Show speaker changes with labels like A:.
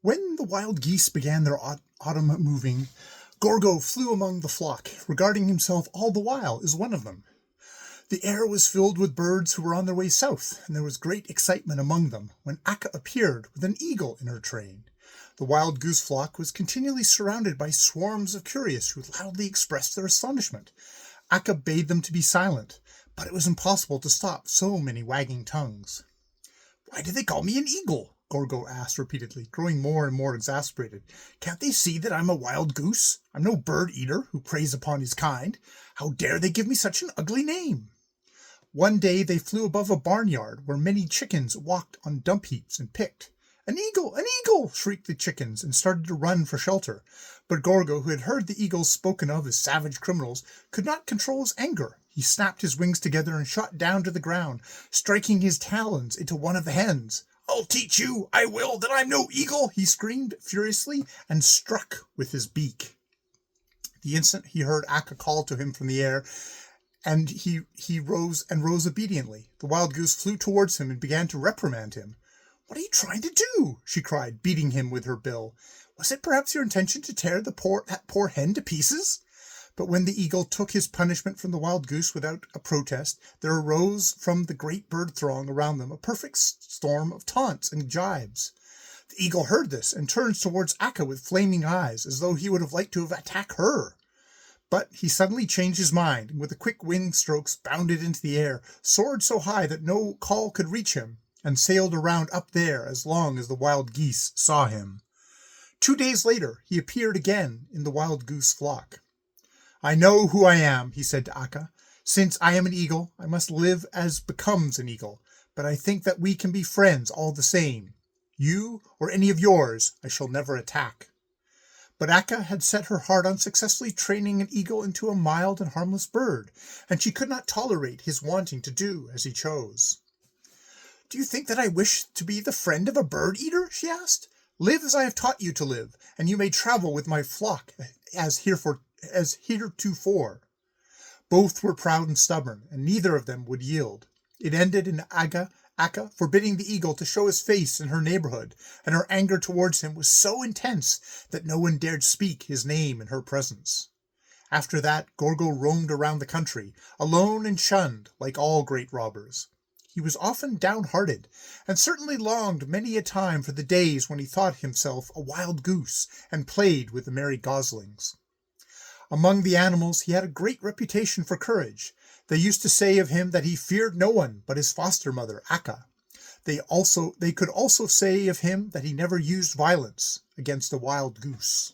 A: When the wild geese began their autumn moving, Gorgo flew among the flock, regarding himself all the while as one of them. The air was filled with birds who were on their way south, and there was great excitement among them when Akka appeared with an eagle in her train. The wild goose flock was continually surrounded by swarms of curious who loudly expressed their astonishment. Akka bade them to be silent, but it was impossible to stop so many wagging tongues. "Why do they call me an eagle?" Gorgo asked repeatedly, growing more and more exasperated. "Can't they see that I'm a wild goose? I'm no bird-eater who preys upon his kind. How dare they give me such an ugly name?" One day they flew above a barnyard where many chickens walked on dump heaps and picked. "An eagle! An eagle!" shrieked the chickens and started to run for shelter. But Gorgo, who had heard the eagles spoken of as savage criminals, could not control his anger. He snapped his wings together and shot down to the ground, striking his talons into one of the hens. "I'll teach you, I will, that I'm no eagle!" he screamed furiously and struck with his beak. The instant he heard Akka call to him from the air, and he rose obediently. The wild goose flew towards him and began to reprimand him. "What are you trying to do?" she cried, beating him with her bill. "Was it perhaps your intention to tear that poor hen to pieces?" But when the eagle took his punishment from the wild goose without a protest, there arose from the great bird throng around them a perfect storm of taunts and jibes. The eagle heard this and turned towards Akka with flaming eyes, as though he would have liked to have attacked her. But he suddenly changed his mind, and with the quick wing strokes bounded into the air, soared so high that no call could reach him, and sailed around up there as long as the wild geese saw him. 2 days later he appeared again in the wild goose flock. "I know who I am," he said to Akka. "Since I am an eagle, I must live as becomes an eagle, but I think that we can be friends all the same. You, or any of yours, I shall never attack." But Akka had set her heart on successfully training an eagle into a mild and harmless bird, and she could not tolerate his wanting to do as he chose. "Do you think that I wish to be the friend of a bird-eater?" she asked. "Live as I have taught you to live, and you may travel with my flock as heretofore." Both were proud and stubborn, and neither of them would yield. It ended in Akka forbidding the eagle to show his face in her neighborhood, and her anger towards him was so intense that no one dared speak his name in her presence. After that, Gorgo roamed around the country, alone and shunned, like all great robbers. He was often downhearted, and certainly longed many a time for the days when he thought himself a wild goose and played with the merry goslings. Among the animals he had a great reputation for courage. They used to say of him that he feared no one but his foster mother, Akka. They could also say of him that he never used violence against a wild goose.